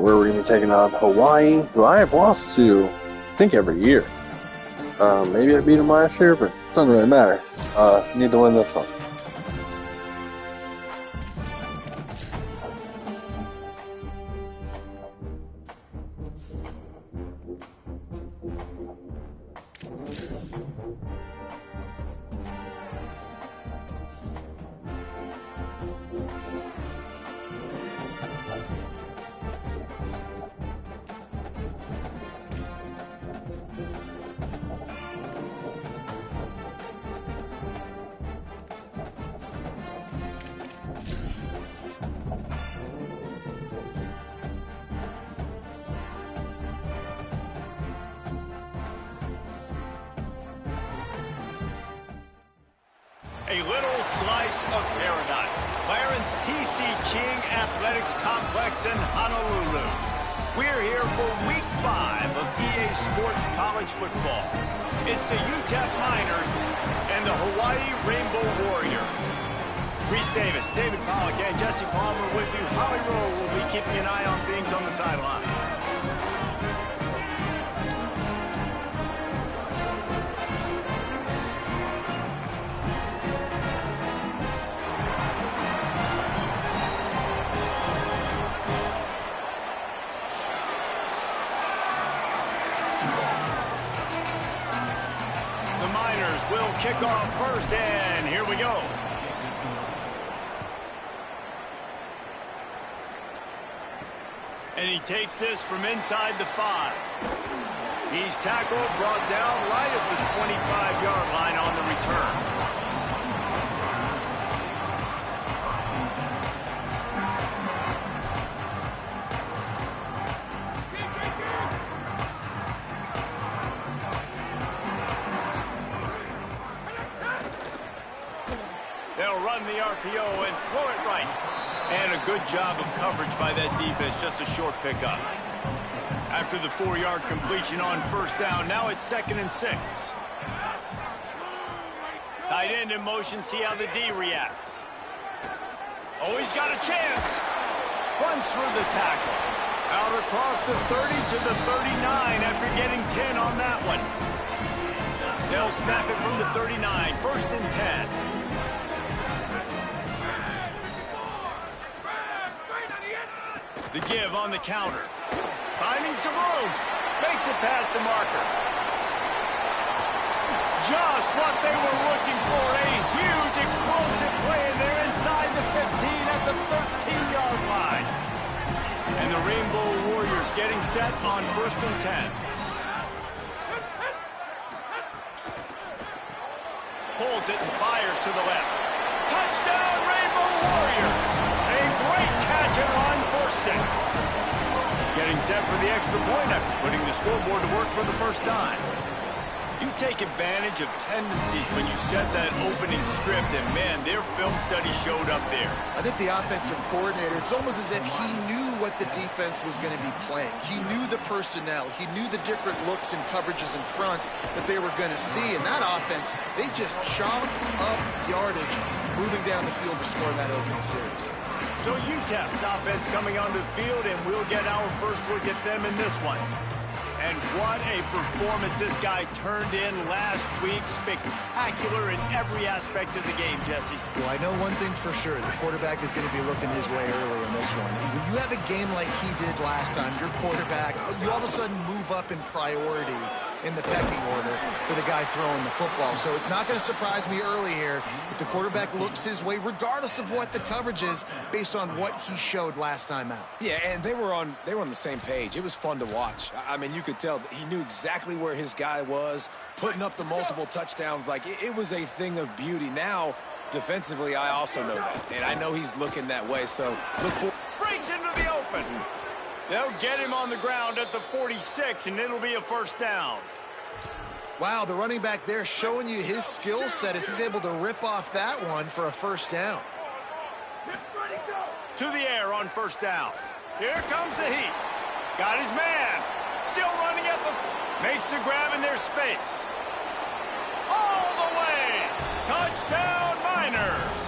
where we're going to be taking on Hawaii, who I have lost to, I think, every year. Maybe I beat them last year, but it doesn't really matter. Need to win this one. A little slice of paradise. Clarence T.C. King Athletics Complex in Honolulu. We're here for Week 5 of EA Sports College Football. It's the UTEP Miners and the Hawaii Rainbow Warriors. Reese Davis, David Pollock, and Jesse Palmer with you. Holly Rowe will be keeping an eye on things on the sideline. Will kick off first, and here we go. And he takes this from inside the 5. He's tackled, brought down right at the 25-yard line on the return. They'll run the RPO and throw it right. And a good job of coverage by that defense, just a short pickup. After the 4-yard completion on first down, now it's 2nd and 6. Tight end in motion, see how the D reacts. Oh, he's got a chance. Runs through the tackle. Out across the 30 to the 39 after getting 10 on that one. They'll snap it from the 39, 1st and 10. The give on the counter. Finding some room. Makes it past the marker. Just what they were looking for. A huge explosive play, and they're inside the 15 at the 13-yard line. And the Rainbow Warriors getting set on 1st and 10. Pulls it and fires to the left. Touchdown, Rainbow Warriors! A great catch and run for 6. Getting set for the extra point after putting the scoreboard to work for the first time. You take advantage of tendencies when you set that opening script, and man, their film study showed up there. I think the offensive coordinator, it's almost as if he knew what the defense was going to be playing. He knew the personnel. He knew the different looks and coverages and fronts that they were going to see. And that offense, they just chomped up yardage moving down the field to score that opening series. So UTEP's offense coming onto the field, and we'll get our first look at them in this one. And what a performance this guy turned in last week. Spectacular in every aspect of the game, Jesse. Well, I know one thing for sure. The quarterback is going to be looking his way early in this one. When you have a game like he did last time, your quarterback, you all of a sudden move up in priority in the pecking order for the guy throwing the football. So it's not going to surprise me early here if the quarterback looks his way, regardless of what the coverage is, based on what he showed last time out. Yeah, and they were on the same page. It was fun to watch. I mean, you could tell he knew exactly where his guy was, putting up the multiple touchdowns. Like, it was a thing of beauty. Now, defensively, I also know that, and I know he's looking that way, so look for... Breaks into the open. They'll get him on the ground at the 46, and it'll be a first down. Wow, the running back there showing you his skill set as he's able to rip off that one for a first down. To the air on first down. Here comes the heat. Got his man. Still running at the... Makes the grab in their space. All the way. Touchdown, Miners.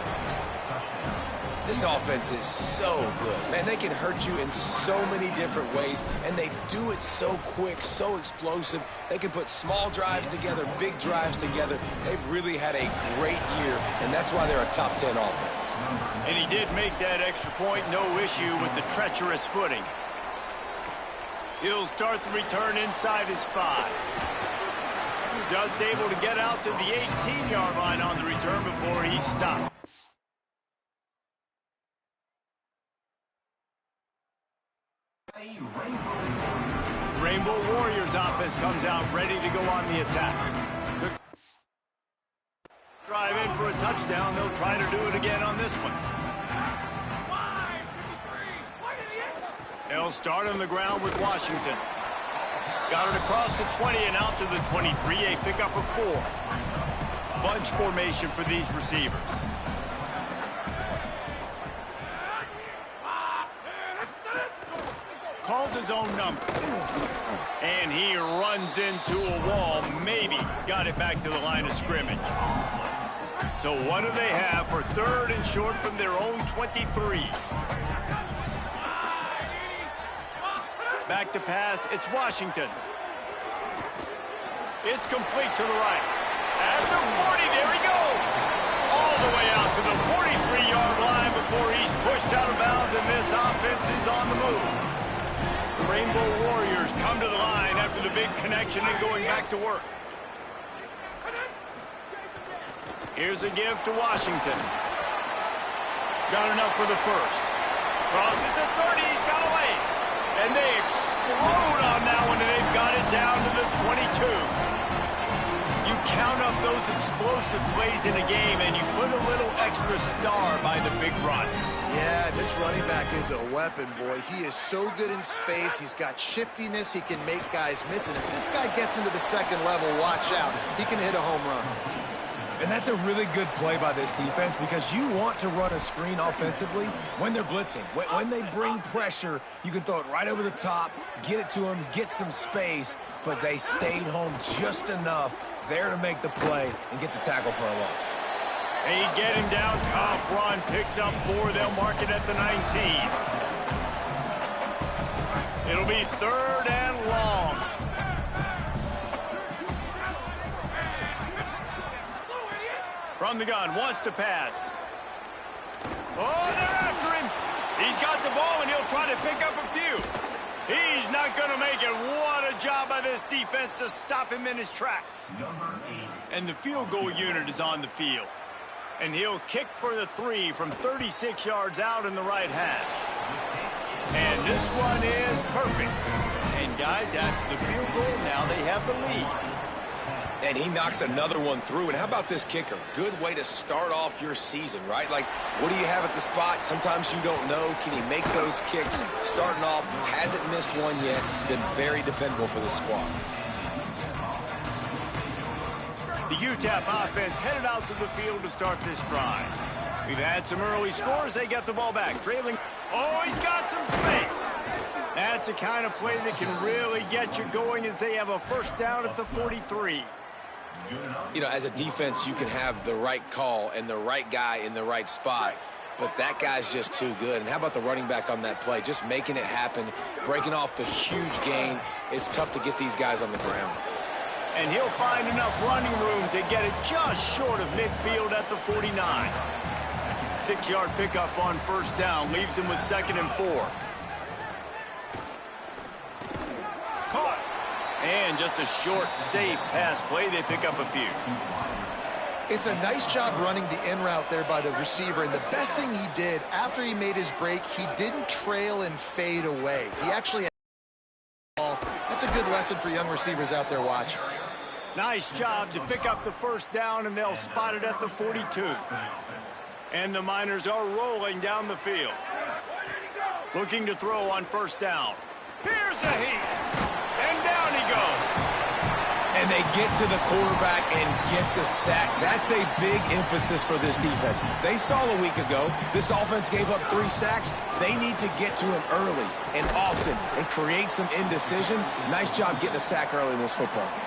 This offense is so good. Man, they can hurt you in so many different ways, and they do it so quick, so explosive. They can put small drives together, big drives together. They've really had a great year, and that's why they're a top 10 offense. And he did make that extra point, no issue with the treacherous footing. He'll start the return inside his 5. Just able to get out to the 18-yard line on the return before he stopped. Rainbow Warriors offense comes out ready to go on the attack. Drive in for a touchdown. They'll try to do it again on this one. They'll start on the ground with Washington. Got it across the 20 and out to the 23. A pickup of 4. Bunch formation for these receivers. Calls his own number. And he runs into a wall. Maybe got it back to the line of scrimmage. So what do they have for 3rd and short from their own 23? Back to pass. It's Washington. It's complete to the right. At the 40, there he goes. All the way out to the 43-yard line before he's pushed out of bounds, and this offense is on the move. The Rainbow Warriors come to the line after the big connection and going back to work. Here's a give to Washington. Got enough for the first. Crosses the 30, he's got away. And they explode on that one, and they've got it down to the 22. You count up those explosive plays in a game, and you put a little extra star by the big run. Yeah, this running back is a weapon, boy. He is so good in space. He's got shiftiness. He can make guys miss. And if this guy gets into the second level, watch out. He can hit a home run. And that's a really good play by this defense because you want to run a screen offensively when they're blitzing. When they bring pressure, you can throw it right over the top, get it to them, get some space, but they stayed home just enough there to make the play and get the tackle for a loss. They get him down, tough run, picks up 4, they'll mark it at the 19. It'll be 3rd and long. From the gun, wants to pass. Oh, they're after him. He's got the ball, and he'll try to pick up a few. He's not going to make it. What a job by this defense to stop him in his tracks. And the field goal unit is on the field. And he'll kick for the 3 from 36 yards out in the right hash. And this one is perfect. And, guys, after the field goal, now they have the lead. And he knocks another one through. And how about this kicker? Good way to start off your season, right? Like, what do you have at the spot? Sometimes you don't know. Can he make those kicks? Starting off, hasn't missed one yet. Been very dependable for this squad. The UTEP offense headed out to the field to start this drive. We've had some early scores. They get the ball back. Trailing. Oh, he's got some space. That's the kind of play that can really get you going as they have a first down at the 43. You know, as a defense, you can have the right call and the right guy in the right spot, but that guy's just too good. And how about the running back on that play? Just making it happen, breaking off the huge gain. It's tough to get these guys on the ground. And he'll find enough running room to get it just short of midfield at the 49. 6-yard pickup on first down leaves him with 2nd and 4. Caught. And just a short, safe pass play. They pick up a few. It's a nice job running the in route there by the receiver. And the best thing he did after he made his break, he didn't trail and fade away. He actually had the ball. That's a good lesson for young receivers out there watching. Nice job to pick up the first down, and they'll spot it at the 42. And the Miners are rolling down the field. Looking to throw on first down. Here's a heat. And down he goes. And they get to the quarterback and get the sack. That's a big emphasis for this defense. They saw a week ago this offense gave up 3 sacks. They need to get to him early and often and create some indecision. Nice job getting a sack early in this football game.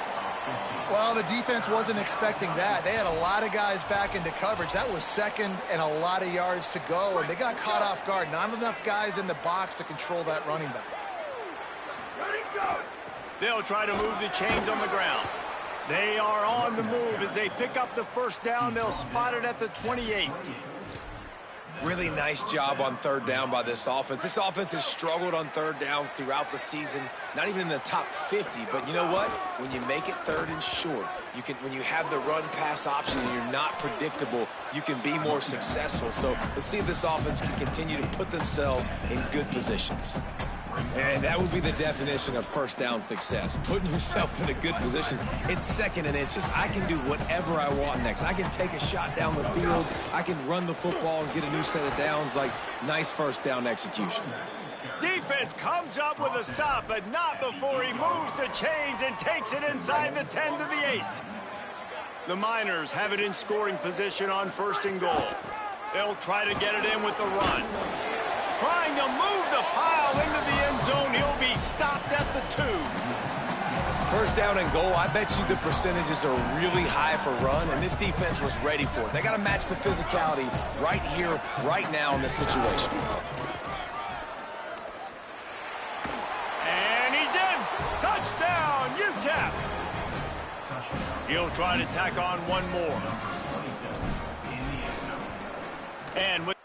Well, the defense wasn't expecting that. They had a lot of guys back into coverage. That was second and a lot of yards to go, and they got caught off guard. Not enough guys in the box to control that running back. Ready, go! They'll try to move the chains on the ground. They are on the move. As they pick up the first down, they'll spot it at the 28. Really nice job on third down by this offense. This offense has struggled on third downs throughout the season. Not even in the top 50, but you know what? When you make it third and short, when you have the run-pass option and you're not predictable, you can be more successful. So let's see if this offense can continue to put themselves in good positions. And that would be the definition of first down success, putting yourself in a good position. It's second and inches. I can do whatever I want next. I can take a shot down the field. I can run the football and get a new set of downs. Like, nice first down execution. Defense comes up with a stop, but not before he moves the chains and takes it inside the 10 to the 8. The Miners have it in scoring position on first and goal. They'll try to get it in with the run. Trying to move the pile into the end zone. He'll be stopped at the 2. First down and goal, I bet you the percentages are really high for run, and this defense was ready for it. They got to match the physicality right here, right now in this situation. And he's in. Touchdown, UTEP. He'll try to tack on one more. And with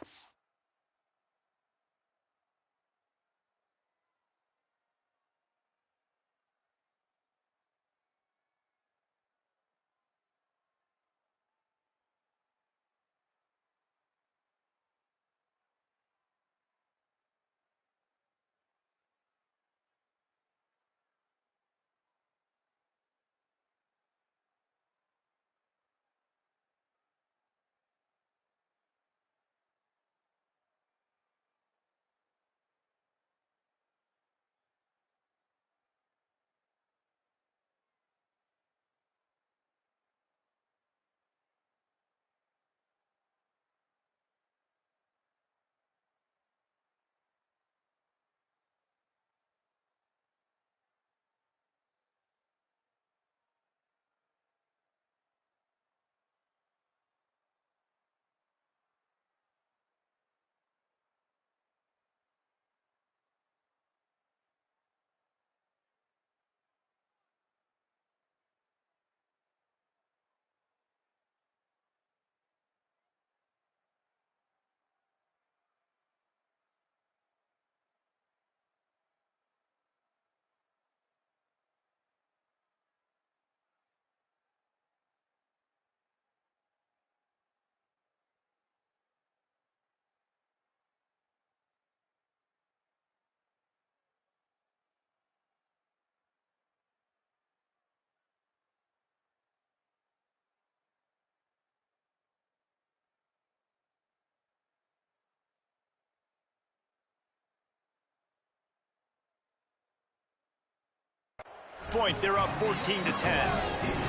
point, they're up 14 to 10.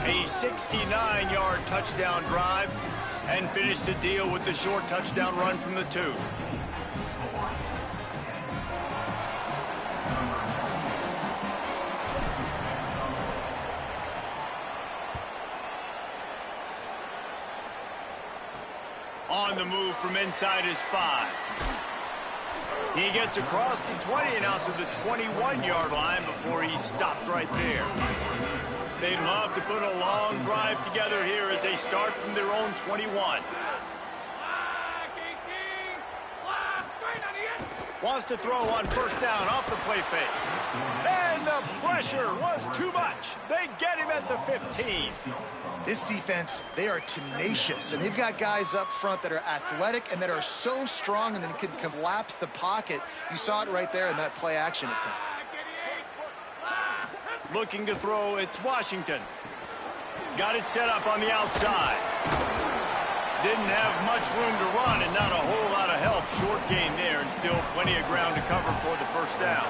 A 69-yard touchdown drive, and finish the deal with the short touchdown run from the 2. On the move from inside his 5. He gets across the 20 and out to the 21-yard line before he's stopped right there. They'd love to put a long drive together here as they start from their own 21. Wants to throw on first down off the play fake. And the pressure was too much. They get him at the 15. This defense, they are tenacious, and they've got guys up front that are athletic and that are so strong and then can collapse the pocket. You saw it right there in that play-action attempt. Looking to throw, it's Washington. Got it set up on the outside. Didn't have much room to run and not a whole lot of help. Short gain there and still plenty of ground to cover for the first down.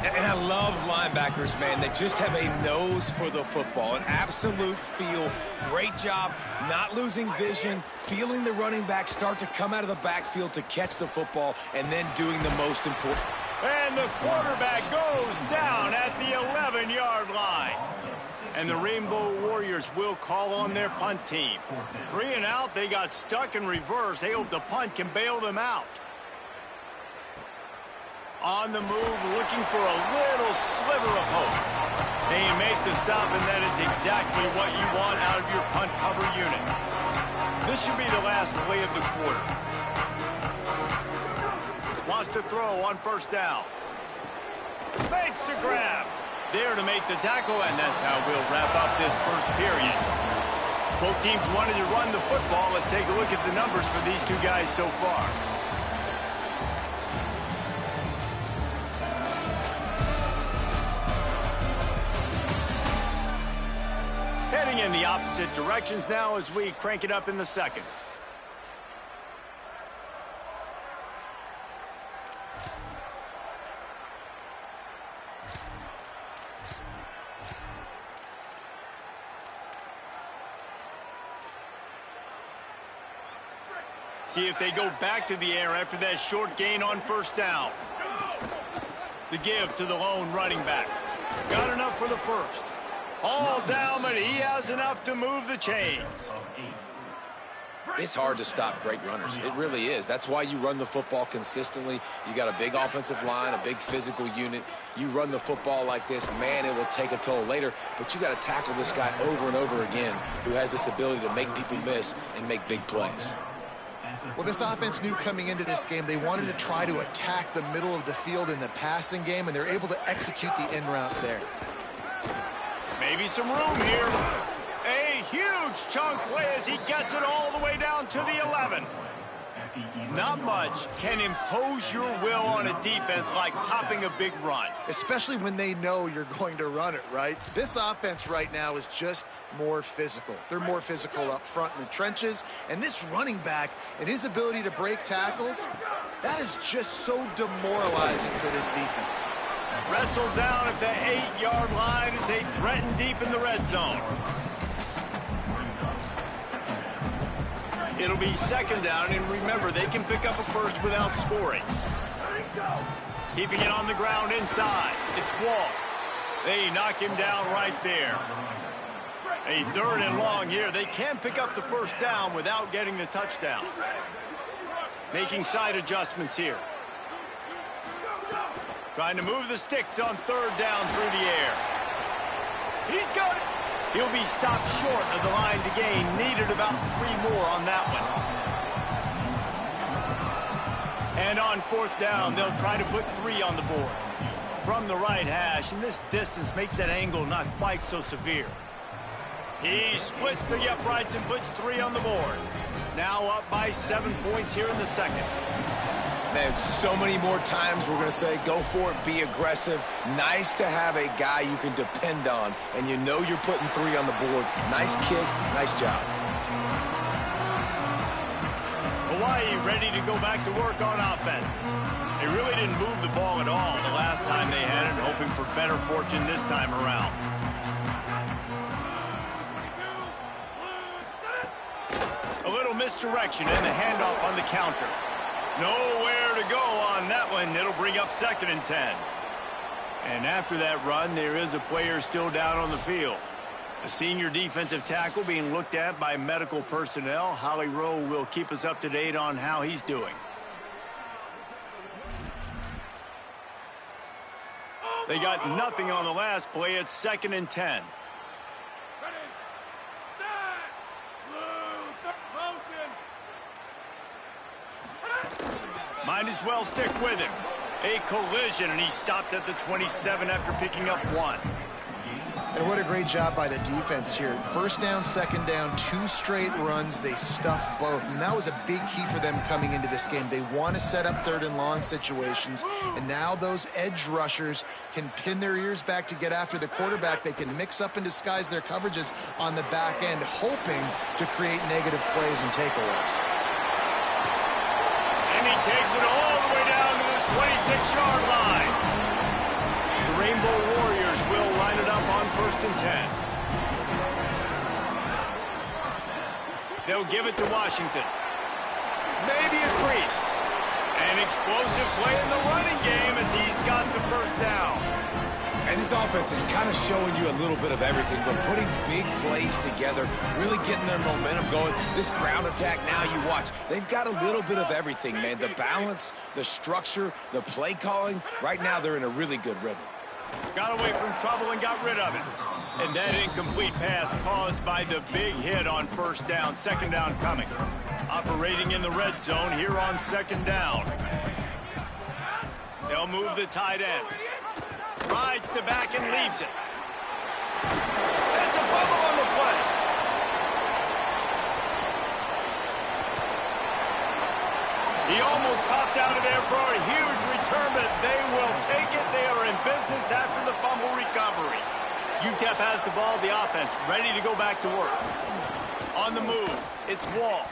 And I love linebackers, man. They just have a nose for the football, an absolute feel. Great job not losing vision, feeling the running back start to come out of the backfield to catch the football, and then doing the most important. And the quarterback goes down at the 11-yard line. And the Rainbow Warriors will call on their punt team. 3 and out, they got stuck in reverse. They hope the punt can bail them out. On the move, looking for a little sliver of hope. They make the stop, and that is exactly what you want out of your punt cover unit. This should be the last play of the quarter. Wants to throw on first down. Makes the grab. There to make the tackle, and that's how we'll wrap up this first period. Both teams wanted to run the football. Let's take a look at the numbers for these two guys so far. Heading in the opposite directions now as we crank it up in the second. See if they go back to the air after that short gain on first down. The give to the lone running back. Got enough for the first. All down, but he has enough to move the chains. It's hard to stop great runners. It really is. That's why you run the football consistently. You got a big offensive line, a big physical unit. You run the football like this, man, it will take a toll later. But you got to tackle this guy over and over again who has this ability to make people miss and make big plays. Well, this offense knew coming into this game they wanted to try to attack the middle of the field in the passing game, and they're able to execute the in route there. Maybe some room here. A huge chunk play as he gets it all the way down to the 11. Not much can impose your will on a defense like popping a big run. Especially when they know you're going to run it, right? This offense right now is just more physical. They're more physical up front in the trenches. And this running back and his ability to break tackles, that is just so demoralizing for this defense. Wrestled down at the 8-yard line as they threaten deep in the red zone. It'll be second down, and remember, they can pick up a first without scoring. Keeping it on the ground inside. It's Wall. They knock him down right there. A 3rd and long here. They can pick up the first down without getting the touchdown. Making side adjustments here. Trying to move the sticks on 3rd down through the air. He's got it. He'll be stopped short of the line to gain. Needed about 3 more on that one. And on 4th down, they'll try to put 3 on the board. From the right hash, and this distance makes that angle not quite so severe. He splits the uprights and puts 3 on the board. Now up by 7 points here in the second. Man, so many more times we're going to say, go for it, be aggressive. Nice to have a guy you can depend on, and you know you're putting 3 on the board. Nice kick, nice job. Hawaii ready to go back to work on offense. They really didn't move the ball at all the last time they had it, hoping for better fortune this time around. A little misdirection and the handoff on the counter. Nowhere to go on that one. It'll bring up 2nd and 10. And after that run, there is a player still down on the field. A senior defensive tackle being looked at by medical personnel. Holly Rowe will keep us up to date on how he's doing. They got nothing on the last play. It's 2nd and 10. Might as well stick with him. A collision, and he stopped at the 27 after picking up 1. And what a great job by the defense here. 1st down, 2nd down, 2 straight runs. They stuffed both, and that was a big key for them coming into this game. They want to set up 3rd and long situations, and now those edge rushers can pin their ears back to get after the quarterback. They can mix up and disguise their coverages on the back end, hoping to create negative plays and takeaways. And he takes it all the way down to the 26-yard line. The Rainbow Warriors will line it up on 1st and 10. They'll give it to Washington. Maybe a crease. An explosive play in the running game as he's got the 1st down. And this offense is kind of showing you a little bit of everything, but putting big plays together, really getting their momentum going. This ground attack now, you watch. They've got a little bit of everything, man. The balance, the structure, the play calling. Right now, they're in a really good rhythm. Got away from trouble and got rid of it. And that incomplete pass caused by the big hit on first down. Second down coming. Operating in the red zone here on second down. They'll move the tight end. Rides to back and leaves it. That's a fumble on the play. He almost popped out of there for a huge return, but they will take it. They are in business after the fumble recovery. UTEP has the ball, the offense ready to go back to work. On the move, it's Wall.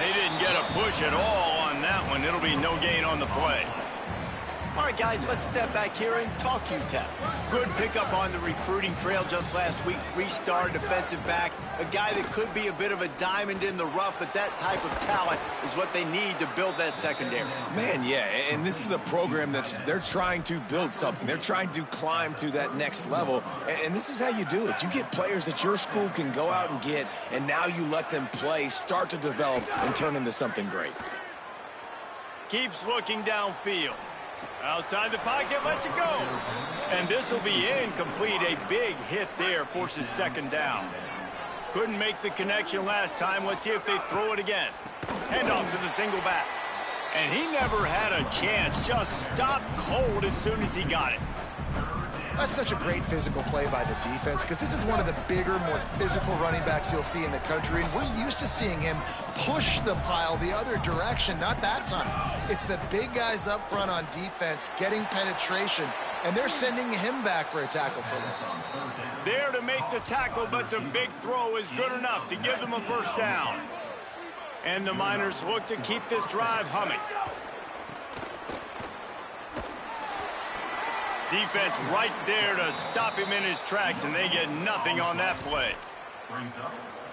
They didn't get a push at all on that one. It'll be no gain on the play. All right, guys, let's step back here and talk UTEP. Good pickup on the recruiting trail just last week. 3-star defensive back, a guy that could be a bit of a diamond in the rough, but that type of talent is what they need to build that secondary. Man, yeah, and this is a program they're trying to build something. They're trying to climb to that next level, and this is how you do it. You get players that your school can go out and get, and now you let them play, start to develop, and turn into something great. Keeps looking downfield. Outside the pocket, lets it go. And this will be incomplete. A big hit there forces second down. Couldn't make the connection last time. Let's see if they throw it again. Handoff to the single back. And he never had a chance. Just stopped cold as soon as he got it. That's such a great physical play by the defense because this is one of the bigger, more physical running backs you'll see in the country, and we're used to seeing him push the pile the other direction. Not that time. It's the big guys up front on defense getting penetration, and they're sending him back for a tackle for that. There to make the tackle, but the big throw is good enough to give them a first down. And the Miners look to keep this drive humming. Defense right there to stop him in his tracks, and they get nothing on that play.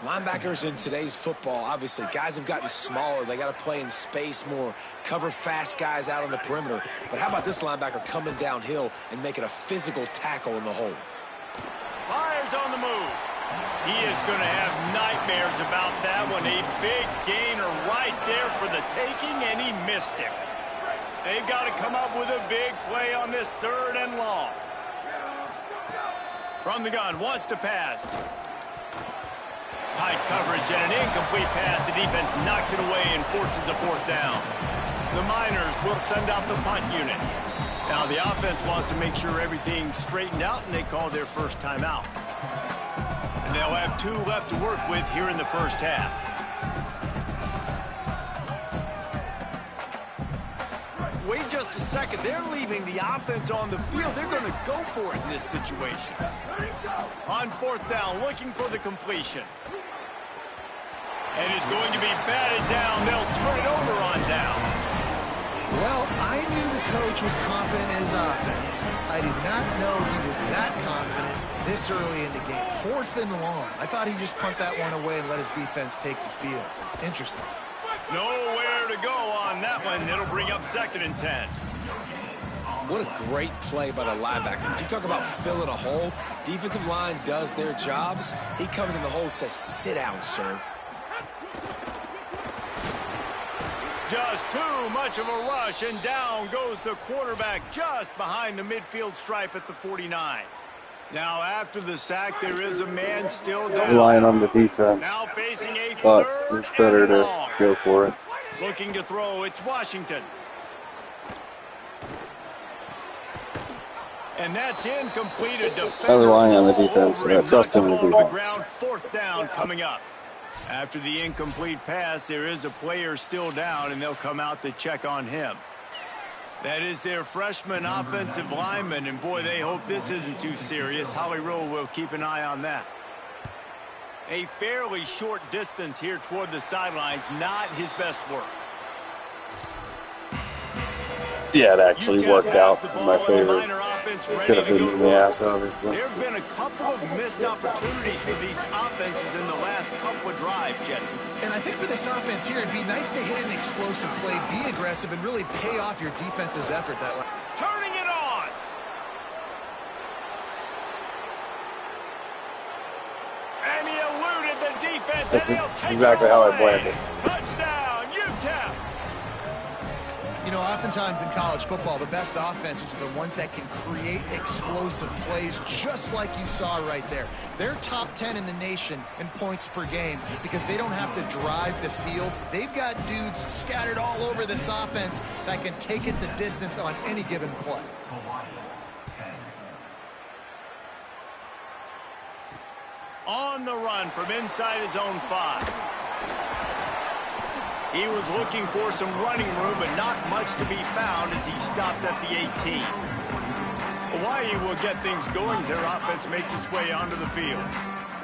Linebackers in today's football, obviously, guys have gotten smaller. They got to play in space more, cover fast guys out on the perimeter. But how about this linebacker coming downhill and making a physical tackle in the hole? Myers on the move. He is going to have nightmares about that one. A big gainer right there for the taking, and he missed it. They've got to come up with a big play on this third and long. From the gun, wants to pass. Tight coverage and an incomplete pass. The defense knocks it away and forces a fourth down. The Miners will send out the punt unit. Now the offense wants to make sure everything's straightened out, and they call their first timeout. And they'll have 2 left to work with here in the first half. Wait just a second. They're leaving the offense on the field. They're going to go for it in this situation. On fourth down, looking for the completion. And it's going to be batted down. They'll turn it over on downs. Well, I knew the coach was confident in his offense. I did not know he was that confident this early in the game. 4th and long. I thought he'd just punt that one away and let his defense take the field. Interesting. Nowhere to go on that one. It'll bring up 2nd and 10. What a great play by the linebacker. You talk about filling a hole. Defensive line does their jobs. He comes in the hole and says, sit down, sir. Just too much of a rush, and down goes the quarterback just behind the midfield stripe at the 49. Now, after the sack, there is a man still down. Relying on the defense. Now facing a But third it's better and to long. go for it. Looking to throw, it's Washington. And that's incomplete. A defender I rely on the defense. over him. I trust him in the Knocked the ball to defense. ground. Fourth down coming up. After the incomplete pass, there is a player still down, and they'll come out to check on him. That is their freshman offensive lineman, and boy, they hope this isn't too serious. Holly Rowe will keep an eye on that. A fairly short distance here toward the sidelines, not his best work. Yeah, it actually worked out in my favor. Could have Ready been to in go the to ass, obviously. There have been a couple of missed opportunities for these offenses in the last couple of drives, Jesse. And I think for this offense here, it'd be nice to hit an explosive play, be aggressive, and really pay off your defense's effort that way. Turning it on. defense, That's and they'll take exactly it how I away. planned it. Touchdown, UTEP. You know, oftentimes in college football, the best offenses are the ones that can create explosive plays, just like you saw right there. They're top 10 in the nation in points per game because they don't have to drive the field. They've got dudes scattered all over this offense that can take it the distance on any given play. On the run from inside his own 5. He was looking for some running room, but not much to be found as he stopped at the 18. Hawaii will get things going as their offense makes its way onto the field.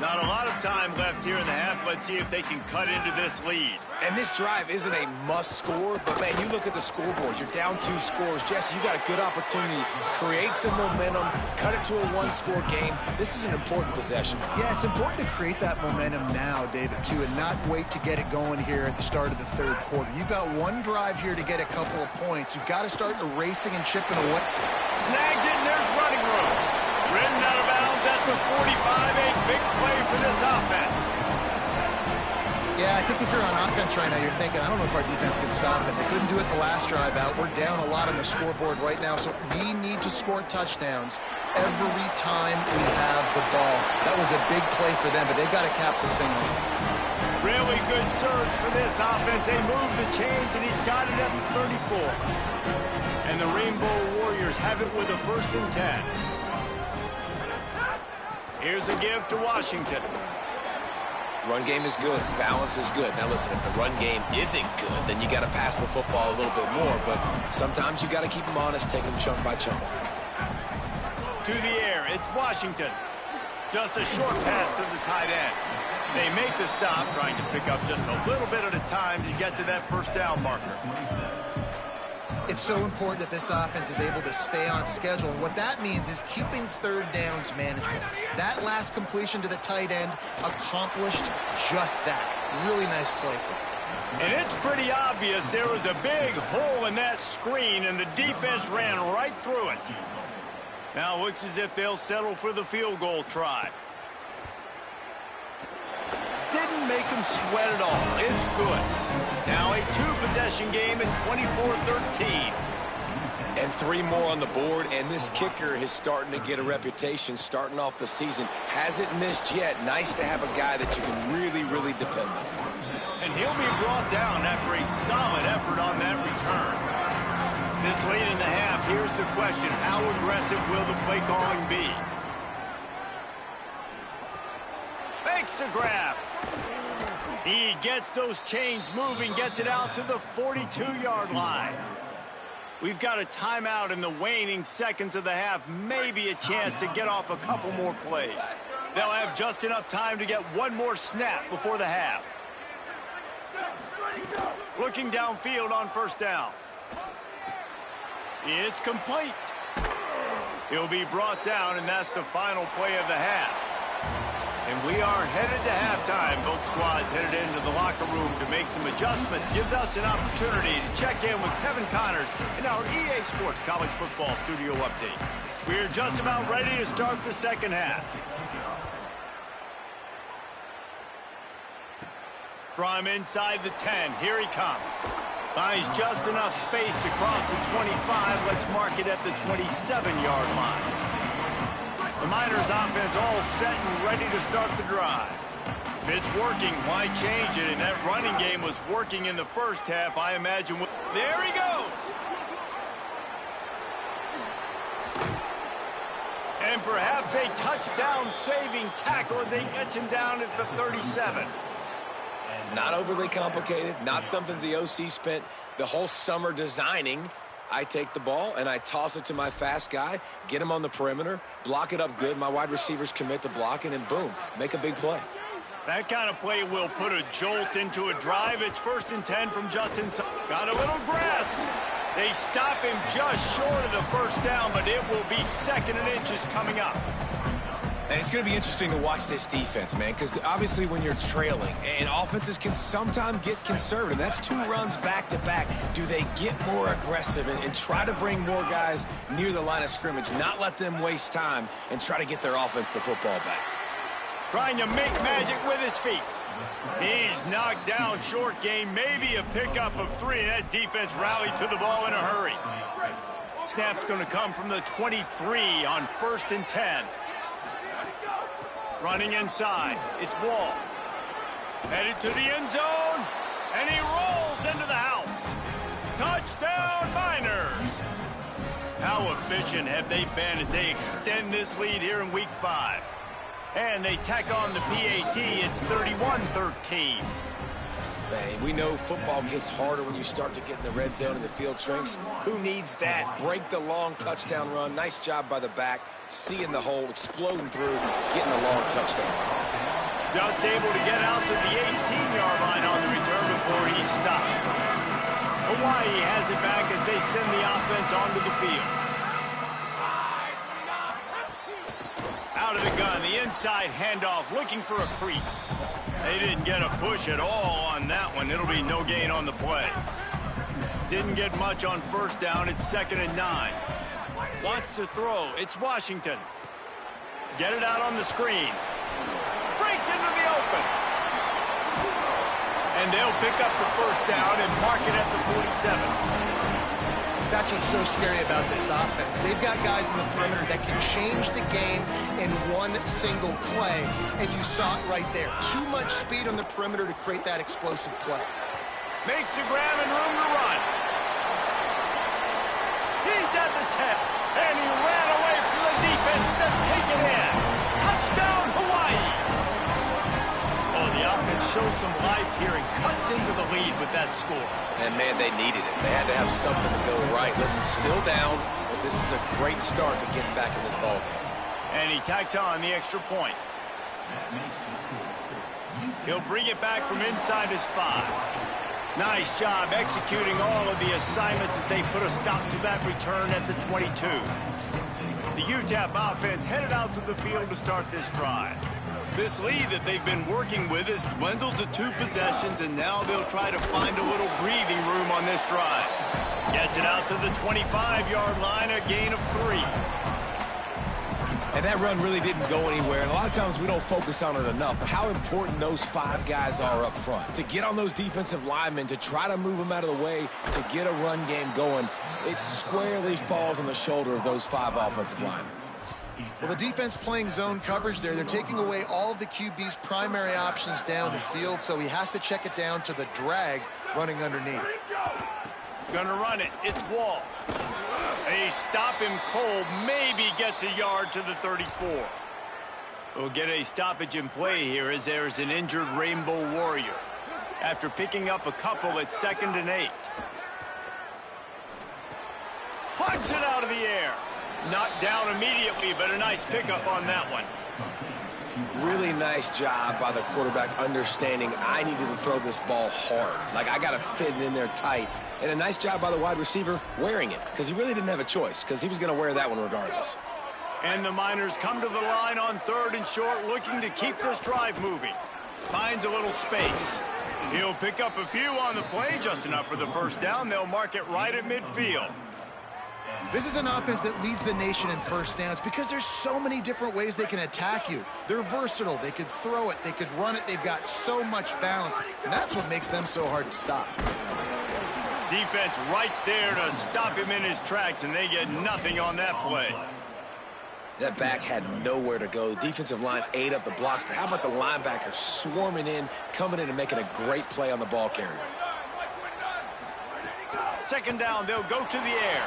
Not a lot of time left here in the half. Let's see if they can cut into this lead. And this drive isn't a must score, but man, you look at the scoreboard, you're down 2 scores. Jesse, you got a good opportunity. Create some momentum, cut it to a 1-score game. This is an important possession. Yeah, it's important to create that momentum now, David, too, and not wait to get it going here at the start of the third quarter. You've got one drive here to get a couple of points. You've got to start erasing and chipping away. Snags it, and there's running room. Ridden out of bounds at the 45, a big play for this offense. Yeah, I think if you're on offense right now, you're thinking, I don't know if our defense can stop it. They couldn't do it the last drive out. We're down a lot on the scoreboard right now, so we need to score touchdowns every time we have the ball. That was a big play for them, but they've got to cap this thing off. Really good surge for this offense. They move the chains, and he's got it at the 34. And the Rainbow Warriors have it with a 1st and 10. Here's a give to Washington. Run game is good. Balance is good. Now, listen, if the run game isn't good, then you got to pass the football a little bit more. But sometimes you got to keep them honest, take them chunk by chunk. To the air, it's Washington. Just a short pass to the tight end. They make the stop, trying to pick up just a little bit at a time to get to that 1st down marker. It's so important that this offense is able to stay on schedule. And what that means is keeping 3rd downs manageable. That last completion to the tight end accomplished just that. Really nice play. And it's pretty obvious there was a big hole in that screen, and the defense ran right through it. Now it looks as if they'll settle for the field goal try. Didn't make him sweat at all. It's good. Now a 2-possession game at 24-13. And 3 more on the board, and this kicker is starting to get a reputation starting off the season. Hasn't missed yet. Nice to have a guy that you can really, really depend on. And he'll be brought down after a solid effort on that return. This late in the half, here's the question. How aggressive will the play calling be? Fakes to grab. He gets those chains moving, gets it out to the 42-yard line. We've got a timeout in the waning seconds of the half, maybe a chance to get off a couple more plays. They'll have just enough time to get one more snap before the half. Looking downfield on 1st down. It's complete. He'll be brought down, and that's the final play of the half. And we are headed to halftime. Both squads headed into the locker room to make some adjustments. Gives us an opportunity to check in with Kevin Connors in our EA Sports College Football Studio Update. We're just about ready to start the 2nd half. From inside the 10, here he comes. Finds just enough space to cross the 25. Let's mark it at the 27-yard line. The Miners offense all set and ready to start the drive. If it's working, why change it? And that running game was working in the 1st half, I imagine. There he goes. And perhaps a touchdown-saving tackle as they get him down at the 37. Not overly complicated, not something the OC spent the whole summer designing. I take the ball and I toss it to my fast guy, get him on the perimeter, block it up good. My wide receivers commit to blocking, and boom, make a big play. That kind of play will put a jolt into a drive. It's 1st and 10 from just inside. Got a little grass. They stop him just short of the 1st down, but it will be 2nd and inches coming up. And it's going to be interesting to watch this defense, man, because obviously when you're trailing, and offenses can sometimes get conservative. That's 2 runs back-to-back. Do they get more aggressive and try to bring more guys near the line of scrimmage, not let them waste time, and try to get their offense the football back? Trying to make magic with his feet. He's knocked down short gain, maybe a pickup of 3, and that defense rallied to the ball in a hurry. Snap's going to come from the 23 on 1st and 10. Running inside, it's Wall. Headed to the end zone, and he rolls into the house. Touchdown, Miners! How efficient have they been as they extend this lead here in Week 5? And they tack on the PAT, it's 31-13. Man, we know football gets harder when you start to get in the red zone and the field shrinks. Who needs that? Break the long touchdown run. Nice job by the back. Seeing the hole, exploding through, getting a long touchdown. Just able to get out to the 18-yard line on the return before he stopped. Hawaii has it back as they send the offense onto the field. Out of the gun, the inside handoff, looking for a crease. They didn't get a push at all on that one. It'll be no gain on the play. Didn't get much on 1st down. It's 2nd and 9. Wants to throw. It's Washington. Get it out on the screen. Breaks into the open. And they'll pick up the 1st down and mark it at the 47. That's what's so scary about this offense. They've got guys in the perimeter that can change the game in one single play, and you saw it right there. Too much speed on the perimeter to create that explosive play. Makes a grab and room to run. He's at the 10, and he ran away from the defense to take it in. Touchdown, Hawaii! Oh, the offense shows some life here and cuts into the lead with that score. And, man, they needed it. They had to have something to go right. Listen, still down, but this is a great start to getting back in this ballgame. And he tacks on the extra point. He'll bring it back from inside his 5. Nice job executing all of the assignments as they put a stop to that return at the 22. The UTEP offense headed out to the field to start this drive. This lead that they've been working with has dwindled to 2 possessions, and now they'll try to find a little breathing room on this drive. Gets it out to the 25-yard line, a gain of 3. And that run really didn't go anywhere, and a lot of times we don't focus on it enough, but how important those 5 guys are up front. To get on those defensive linemen, to try to move them out of the way, to get a run game going, it squarely falls on the shoulder of those 5 offensive linemen. Well, the defense playing zone coverage there. They're taking away all of the QB's primary options down the field, so he has to check it down to the drag running underneath. Gonna run it. It's Wall. They stop him cold. Maybe gets a yard to the 34. We'll get a stoppage in play here as there's an injured Rainbow Warrior. After picking up a couple at 2nd and 8. Punts it out of the air. Knocked down immediately, but a nice pickup on that one. Really nice job by the quarterback understanding I needed to throw this ball hard. Like, I got to fit it in there tight. And a nice job by the wide receiver wearing it, because he really didn't have a choice, because he was going to wear that one regardless. And the Miners come to the line on 3rd and short, looking to keep this drive moving. Finds a little space. He'll pick up a few on the play, just enough for the 1st down. They'll mark it right at midfield. This is an offense that leads the nation in 1st downs because there's so many different ways they can attack you. They're versatile. They could throw it. They could run it. They've got so much balance, and that's what makes them so hard to stop. Defense right there to stop him in his tracks, and they get nothing on that play. That back had nowhere to go. The defensive line ate up the blocks, but how about the linebacker swarming in, coming in and making a great play on the ball carrier? 2nd down, they'll go to the air.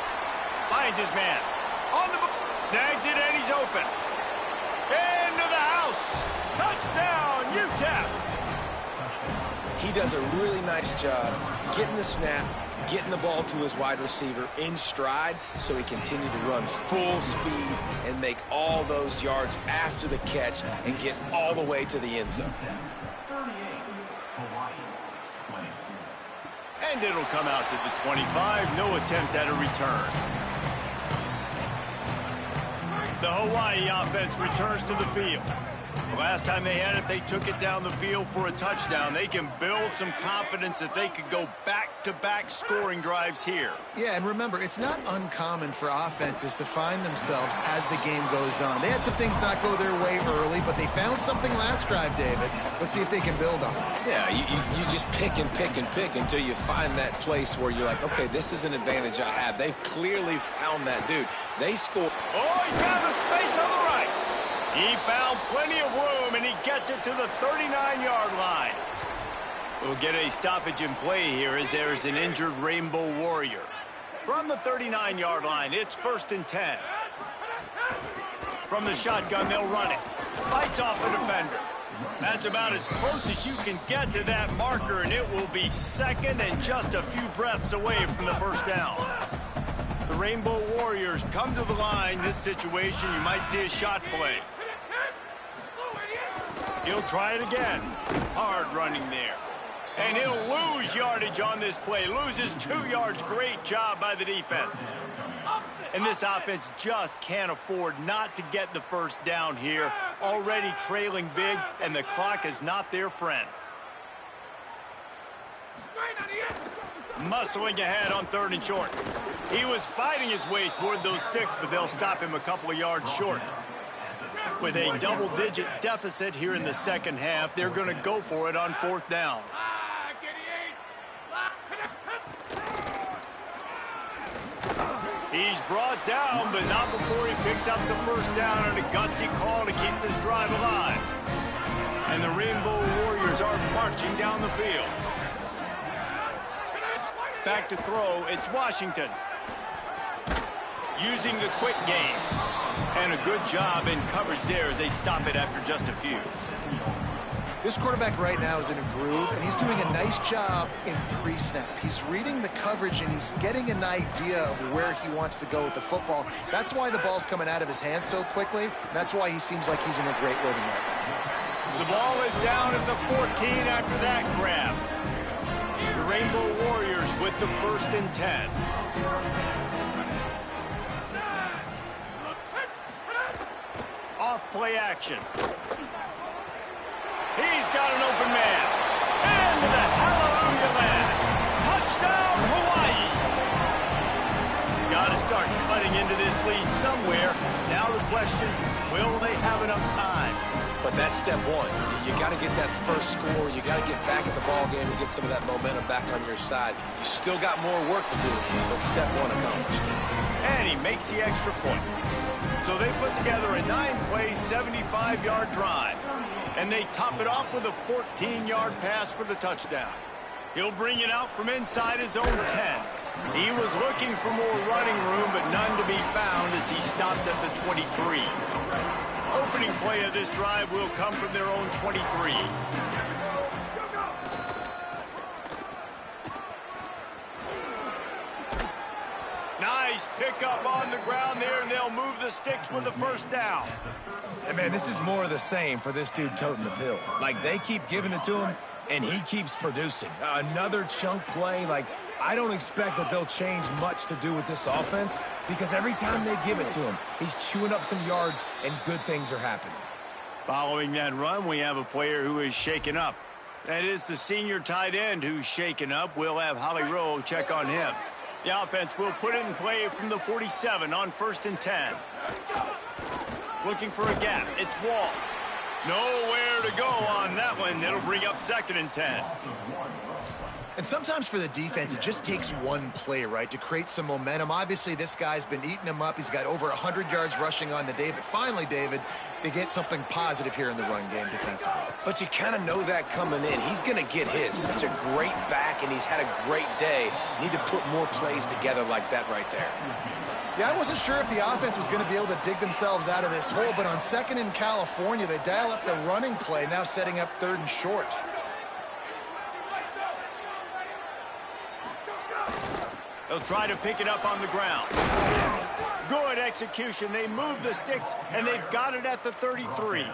Finds his man. On the snags it, and he's open. Into the house. Touchdown, UTEP. He does a really nice job getting the snap, getting the ball to his wide receiver in stride so he continued to run full speed and make all those yards after the catch and get all the way to the end zone. And it'll come out to the 25. No attempt at a return. The Hawaii offense returns to the field. Last time they had it, they took it down the field for a touchdown. They can build some confidence that they could go back-to-back scoring drives here. Yeah, and remember, it's not uncommon for offenses to find themselves as the game goes on. They had some things not go their way early, but they found something last drive, David. Let's see if they can build on it. Yeah, you just pick and pick and pick until you find that place where you're like, okay, this is an advantage I have. They clearly found that dude. They scored. Oh, he found a space on the right. He found plenty of room, and he gets it to the 39-yard line. We'll get a stoppage in play here as there's an injured Rainbow Warrior. From the 39-yard line, it's 1st and 10. From the shotgun, they'll run it. Fights off a defender. That's about as close as you can get to that marker, and it will be 2nd and just a few breaths away from the first down. The Rainbow Warriors come to the line. This situation, you might see a shot play. He'll try it again. Hard running there. And he'll lose yardage on this play. Loses 2 yards. Great job by the defense. And this offense just can't afford not to get the first down here. Already trailing big, and the clock is not their friend. Muscling ahead on 3rd and short. He was fighting his way toward those sticks, but they'll stop him a couple of yards short. With a double-digit deficit here in the second half, they're going to go for it on 4th down. He's brought down, but not before he picks up the first down on a gutsy call to keep this drive alive. And the Rainbow Warriors are marching down the field. Back to throw, it's Washington. Using the quick game. And a good job in coverage there as they stop it after just a few. This quarterback right now is in a groove, and he's doing a nice job in pre-snap. He's reading the coverage, and he's getting an idea of where he wants to go with the football. That's why the ball's coming out of his hands so quickly, and that's why he seems like he's in a great rhythm right now. The ball is down at the 14 after that grab. The Rainbow Warriors with the 1st and 10. Off play action. He's got an open man. Into the hallelujah land. Touchdown, Hawaii. Got to start cutting into this lead somewhere. Now the question, will they have enough time? But that's step one. You got to get that first score. You got to get back in the ball game and get some of that momentum back on your side. You still got more work to do, but step one accomplished. And he makes the extra point. So they put together a 9-play, 75-yard drive. And they top it off with a 14-yard pass for the touchdown. He'll bring it out from inside his own 10. He was looking for more running room, but none to be found as he stopped at the 23. Opening play of this drive will come from their own 23. Nice pickup on the ground there, and they'll move the sticks with the first down. And man, this is more of the same for this dude toting the pill. Like, they keep giving it to him, and he keeps producing. Another chunk play. Like, I don't expect that they'll change much to do with this offense, because every time they give it to him, he's chewing up some yards, and good things are happening. Following that run, we have a player who is shaken up. That is the senior tight end who's shaken up. We'll have Holly Rowe check on him. The offense will put it in play from the 47 on 1st and 10. Looking for a gap. It's Wall. Nowhere to go on that one. It'll bring up 2nd and 10. And sometimes for the defense, it just takes one play, right, to create some momentum. Obviously, this guy's been eating him up. He's got over 100 yards rushing on the day. But finally, David, they get something positive here in the run game defensively. But you kind of know that coming in. He's going to get his. Such a great back, and he's had a great day. Need to put more plays together like that right there. Yeah, I wasn't sure if the offense was going to be able to dig themselves out of this hole, but on 2nd in California, they dial up the running play, now setting up 3rd and short. They'll try to pick it up on the ground. Good execution. They move the sticks, and they've got it at the 33.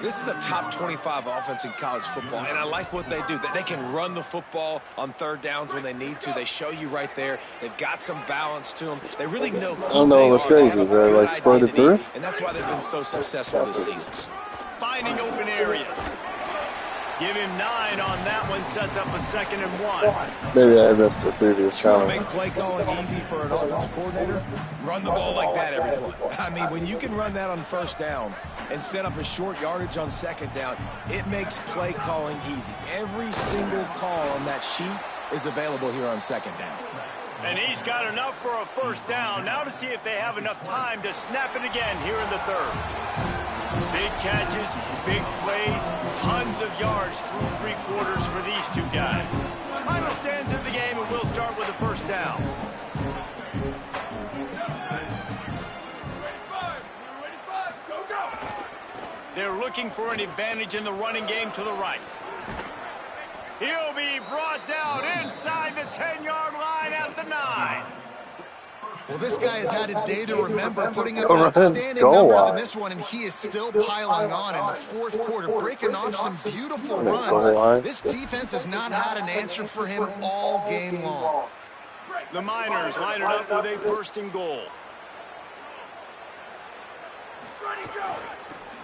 This is a top 25 offense in college football, and I like what they do. They can run the football on 3rd downs when they need to. They show you right there. They've got some balance to them. They really know who I don't know what's crazy. They're like spurted through. And that's why they've been so successful this season. finding open areas. Give him 9 on that one, sets up a 2nd and 1. Maybe I missed the previous Trying to challenge. make play calling easy for an offensive coordinator? Run the ball like that every play. I mean, when you can run that on 1st down and set up a short yardage on 2nd down, it makes play calling easy. Every single call on that sheet is available here on 2nd down. And he's got enough for a 1st down. Now to see if they have enough time to snap it again here in the 3rd. Big catches, big plays, tons of yards through 3 quarters for these two guys. Final stands of the game, and we'll start with a 1st down. They're looking for an advantage in the running game to the right. He'll be brought down inside the 10-yard line at the 9. Well, this guy has had a day to remember, putting up Over his outstanding goal numbers line. in this one, and he is still piling on in the 4th quarter, breaking off some beautiful Goal line. runs. This defense has not had an answer for him all game long. The Miners line it up with a 1st and goal.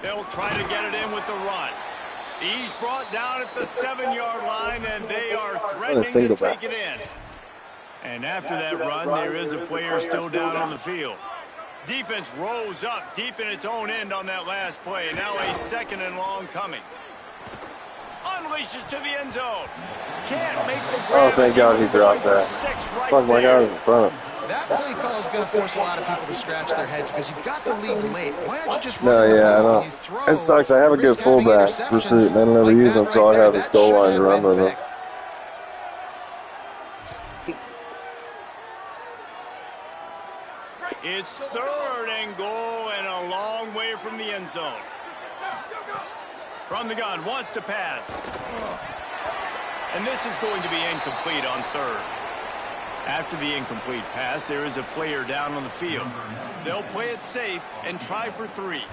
They'll try to get it in with the run. He's brought down at the 7-yard line, and they are threatening to take it in. And after that run, there is a player still down on the field. Defense rose up deep in its own end on that last play. Now a 2nd and long coming. Unleashes to the end zone. Can't make the grab. Oh, thank God he dropped that. Fuck my God in front of him. That play call is going to force a lot of people to scratch their heads because you've got the lead late. Why aren't you just running the I ball know. when you throw? It sucks. I have a good Risk having fullback interceptions recruit, and I don't ever like use that him, so right I have there. his That goal should line have to run been with him. picked. It's 3rd and goal and a long way from the end zone. From the gun, wants to pass. And this is going to be incomplete on 3rd. After the incomplete pass, there is a player down on the field. They'll play it safe and try for 3.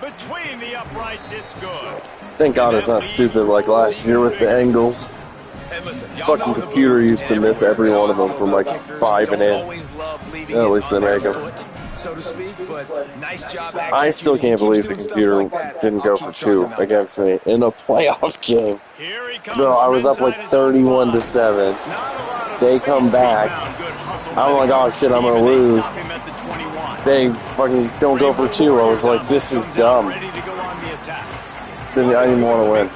Between the uprights, it's good. Thank God it's not stupid like last year with the angles. Hey, listen, Fucking computer used to miss every one of them from like 5 and in. Yeah, at least they make them. So to speak, but nice job. I still can't believe the computer didn't go for 2 against me in a playoff game. Here he comes. Bro, I was up like 31-7. They come back. I'm like, oh shit, I'm gonna lose. They fucking don't go for 2. I was like, this is dumb. Then I didn't want to win.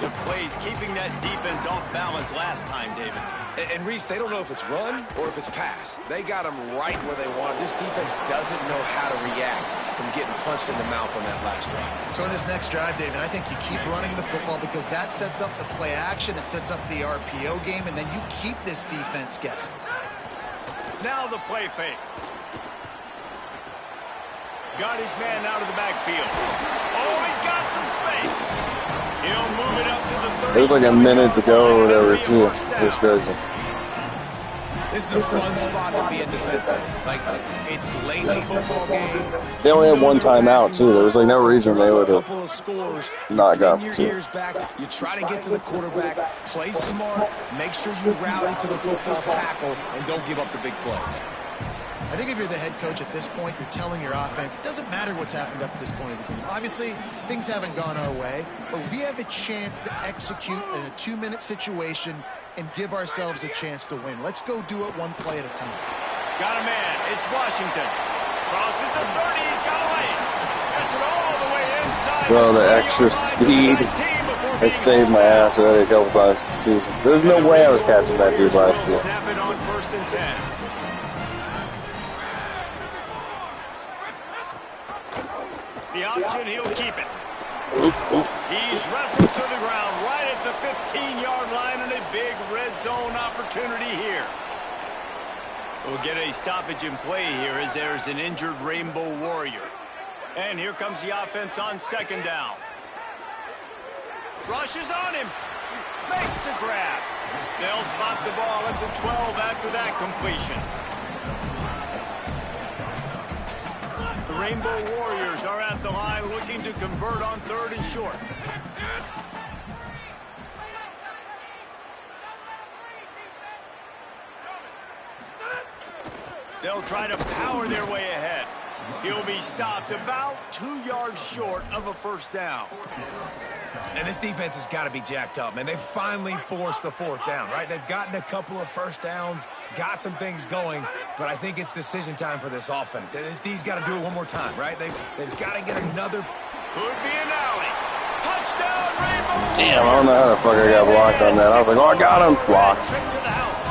Keeping that defense off balance last time, David. And Reese, they don't know if it's run or if it's pass. They got them right where they want. This defense doesn't know how to react from getting punched in the mouth on that last drive. So in this next drive, David, I think you keep running the football because that sets up the play action, it sets up the RPO game, and then you keep this defense guessing. Now the play fake. Got his man out of the backfield. Oh, he's got some space. He'll move it up to the 30. There's like a minute to go or whatever, too. Just crazy. This is a fun spot to be in defensive. Like, it's late in the football game. They only had one timeout, too. There was like no reason they would have not got your 2. ears back. You try to get to the quarterback, play smart, make sure you rally to the football tackle, and don't give up the big plays. I think if you're the head coach at this point, you're telling your offense, it doesn't matter what's happened up to this point of the game. Obviously, things haven't gone our way, but we have a chance to execute in a 2-minute situation and give ourselves a chance to win. Let's go do it one play at a time. Got a man. It's Washington. Crosses the 30. He's got a lane. Gets it all the way inside. Bro, the extra speed has saved my ass already a couple times this season. There's no way I was catching that dude last year. Snap it on 1st and 10. The option, he'll keep it. He's wrestled to the ground right at the 15-yard line and a big red zone opportunity here. We'll get a stoppage in play here as there's an injured Rainbow Warrior. And here comes the offense on 2nd down. Rushes on him. Makes the grab. They'll spot the ball at the 12 after that completion. The Rainbow Warriors are at the line looking to convert on 3rd and short. They'll try to power their way ahead. He'll be stopped about 2 yards short of a first down. And this defense has got to be jacked up, man. They finally forced the fourth down, right? They've gotten a couple of first downs, got some things going, but I think it's decision time for this offense. And this D's got to do it one more time, right? They've got to get another. Could be an alley. Touchdown, Rainbow. Damn, I don't know how the fuck I got blocked on that. I was like, oh, I got him. Blocked. Trip to the house.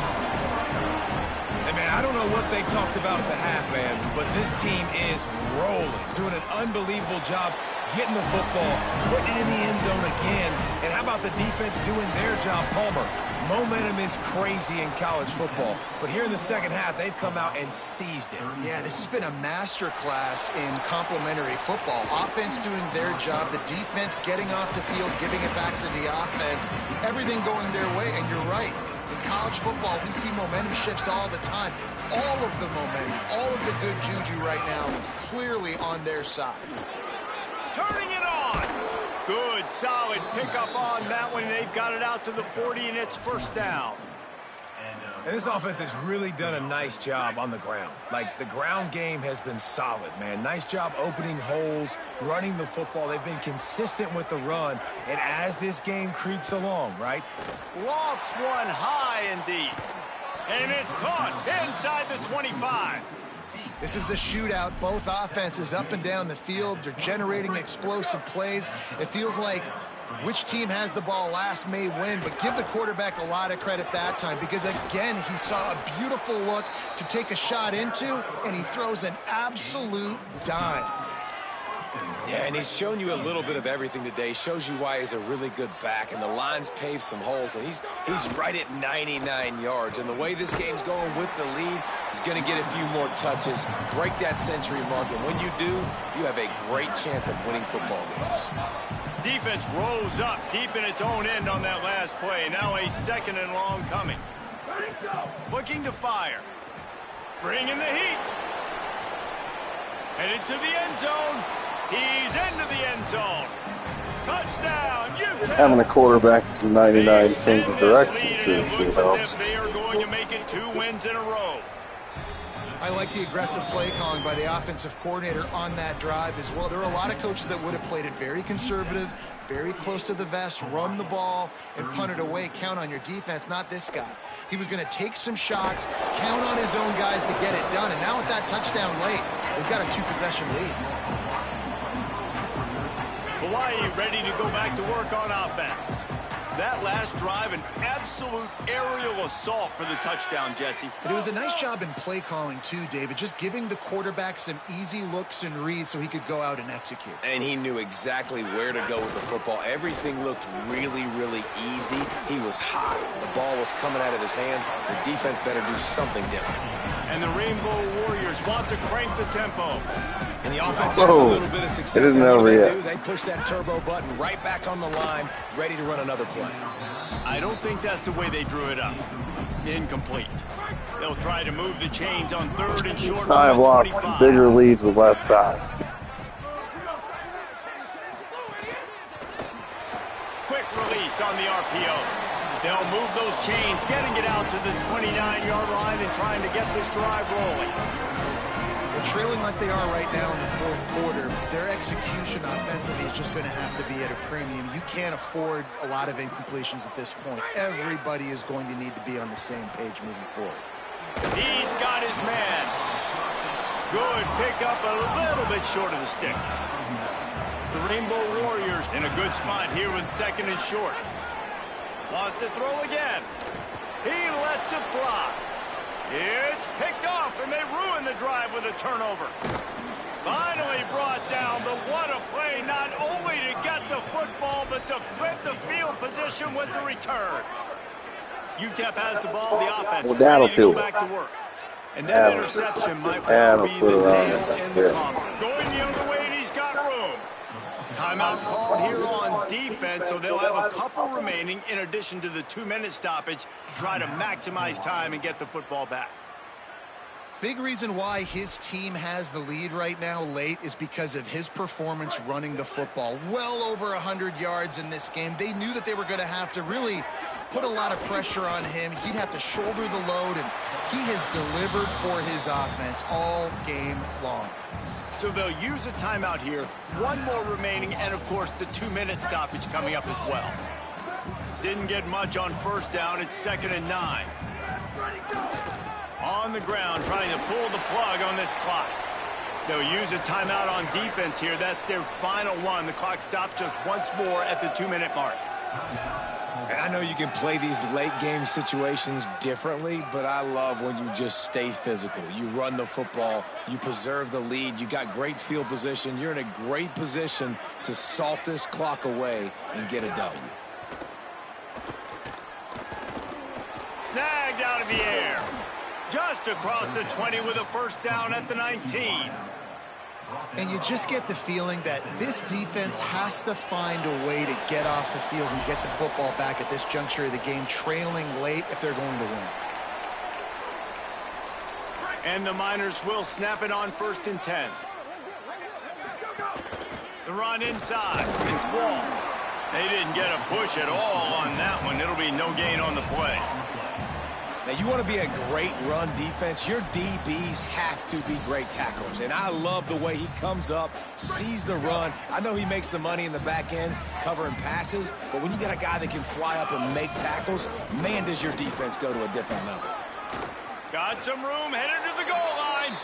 Hey, man, I don't know what they talked about at the half, man, but this team is rolling, doing an unbelievable job getting the football, putting it in the end zone again. And how about the defense doing their job, Palmer? Momentum is crazy in college football, but here in the second half, they've come out and seized it. Yeah, this has been a masterclass in complementary football. Offense doing their job, the defense getting off the field, giving it back to the offense, everything going their way, and you're right. In college football, we see momentum shifts all the time. All of the momentum, all of the good juju right now, clearly on their side. Turning it on. Good, solid pickup on that one. They've got it out to the 40, and it's first down. And this offense has really done a nice job on the ground. Like, the ground game has been solid, man. Nice job opening holes, running the football. They've been consistent with the run. And as this game creeps along, right? Lofts one high and deep. And it's caught inside the 25. This is a shootout. Both offenses up and down the field. They're generating explosive plays. It feels like which team has the ball last may win, but give the quarterback a lot of credit that time because, again, he saw a beautiful look to take a shot into, and he throws an absolute dime. Yeah, and he's shown you a little bit of everything today. Shows you why he's a really good back, and the line's paved some holes, and he's right at 99 yards. And the way this game's going with the lead, he's going to get a few more touches, break that century mark, and when you do, you have a great chance of winning football games. Defense rose up deep in its own end on that last play. Now a second and long coming. Looking to fire. Bringing the heat. Headed to the end zone. He's into the end zone. Touchdown, UTEP. Having a quarterback that's 99 change of direction sure helps. They are going to make it 2 wins in a row. I like the aggressive play calling by the offensive coordinator on that drive as well. There are a lot of coaches that would have played it very conservative, very close to the vest, run the ball, and punt it away. Count on your defense, not this guy. He was going to take some shots, count on his own guys to get it done. And now with that touchdown late, we've got a 2-possession lead. Hawaii ready to go back to work on offense. That last drive, an absolute aerial assault for the touchdown, Jesse. But it was a nice job in play calling, too, David, just giving the quarterback some easy looks and reads so he could go out and execute. And he knew exactly where to go with the football. Everything looked really, really easy. He was hot. The ball was coming out of his hands. The defense better do something different. And the Rainbow Warriors want to crank the tempo. And the offense has a little bit of success. It isn't over yet. They push that turbo button right back on the line, ready to run another play. I don't think that's the way they drew it up. Incomplete. They'll try to move the chains on 3rd and short. I've lost bigger leads with less time. Quick release on the RPO. They'll move those chains, getting it out to the 29-yard line and trying to get this drive rolling. Well, trailing like they are right now in the 4th quarter, their execution offensively is just going to have to be at a premium. You can't afford a lot of incompletions at this point. Everybody is going to need to be on the same page moving forward. He's got his man. Good pickup, a little bit short of the sticks. The Rainbow Warriors in a good spot here with 2nd and short. Lost to throw again. He lets it fly. It's picked off, and they ruin the drive with a turnover. Finally brought down, but what a play, not only to get the football, but to flip the field position with the return. UTEP has the ball, the offense ready to go back to work. And that interception might well be the nail in the coffin. Going the other way, and he's got room. Timeout called here on defense, so they'll have a couple remaining in addition to the 2-minute stoppage to try to maximize time and get the football back. Big reason why his team has the lead right now late is because of his performance running the football. Well over 100 yards in this game. They knew that they were going to have to really put a lot of pressure on him. He'd have to shoulder the load, and he has delivered for his offense all game long. So they'll use a timeout here. One more remaining, and, of course, the 2-minute stoppage coming up as well. Didn't get much on first down. It's 2nd and 9. On the ground, trying to pull the plug on this clock. They'll use a timeout on defense here. That's their final one. The clock stops just once more at the 2-minute mark. And I know you can play these late-game situations differently, but I love when you just stay physical. You run the football. You preserve the lead. You got great field position. You're in a great position to salt this clock away and get a W. Snagged out of the air. Just across the 20 with a first down at the 19. And you just get the feeling that this defense has to find a way to get off the field and get the football back at this juncture of the game, trailing late if they're going to win. And the Miners will snap it on 1st and 10. The run inside. It's Wall. They didn't get a push at all on that one. It'll be no gain on the play. Now, you want to be a great run defense, your DBs have to be great tacklers. And I love the way he comes up, sees the run. I know he makes the money in the back end covering passes, but when you got a guy that can fly up and make tackles, man, does your defense go to a different level. Got some room, headed to the goal line.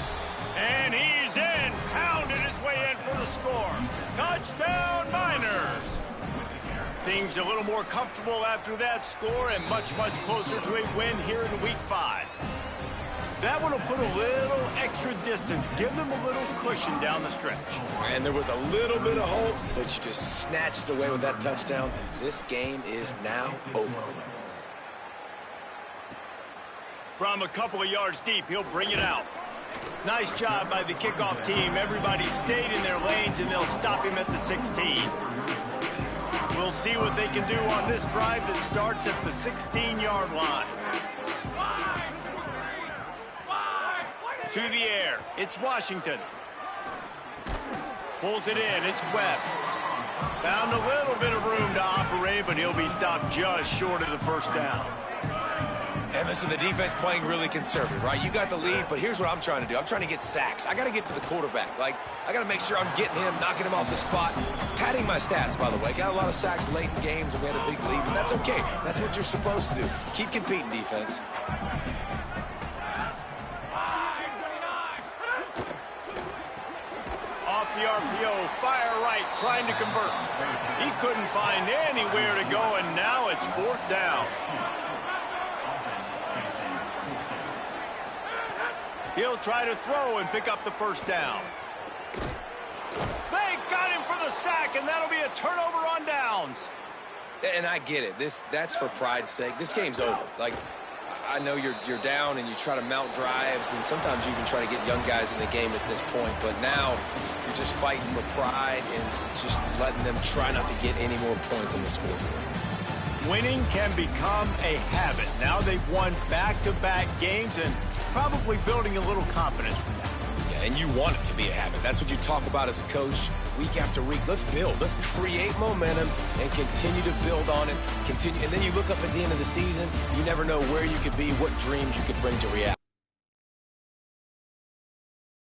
And he's in, pounded his way in for the score. Touchdown, Miners. Things a little more comfortable after that score and much, much closer to a win here in Week 5. That one will put a little extra distance, give them a little cushion down the stretch. And there was a little bit of hope, but you just snatched away with that touchdown. This game is now over. From a couple of yards deep, he'll bring it out. Nice job by the kickoff team. Everybody stayed in their lanes, and they'll stop him at the 16. We'll see what they can do on this drive that starts at the 16-yard line. To the air, it's Washington. Pulls it in, it's Webb. Found a little bit of room to operate, but he'll be stopped just short of the first down. And listen, the defense playing really conservative, right? You got the lead, but here's what I'm trying to do. I'm trying to get sacks. I got to get to the quarterback. Like, I got to make sure I'm getting him, knocking him off the spot. Padding my stats, by the way. Got a lot of sacks late in games, and we had a big lead, but that's okay. That's what you're supposed to do. Keep competing, defense. Off the RPO, fire right, trying to convert. He couldn't find anywhere to go, and now it's 4th down. He'll try to throw and pick up the first down. They got him for the sack, and that'll be a turnover on downs. And I get it. That's for pride's sake. This game's over. Like, I know you're down and you try to mount drives, and sometimes you can try to get young guys in the game at this point, but now you're just fighting for pride and just letting them try not to get any more points on the scoreboard. Winning can become a habit. Now they've won back-to-back games and probably building a little confidence from that. Yeah, and you want it to be a habit. That's what you talk about as a coach week after week. Let's build. Let's create momentum and continue to build on it. And then you look up at the end of the season, you never know where you could be, what dreams you could bring to reality.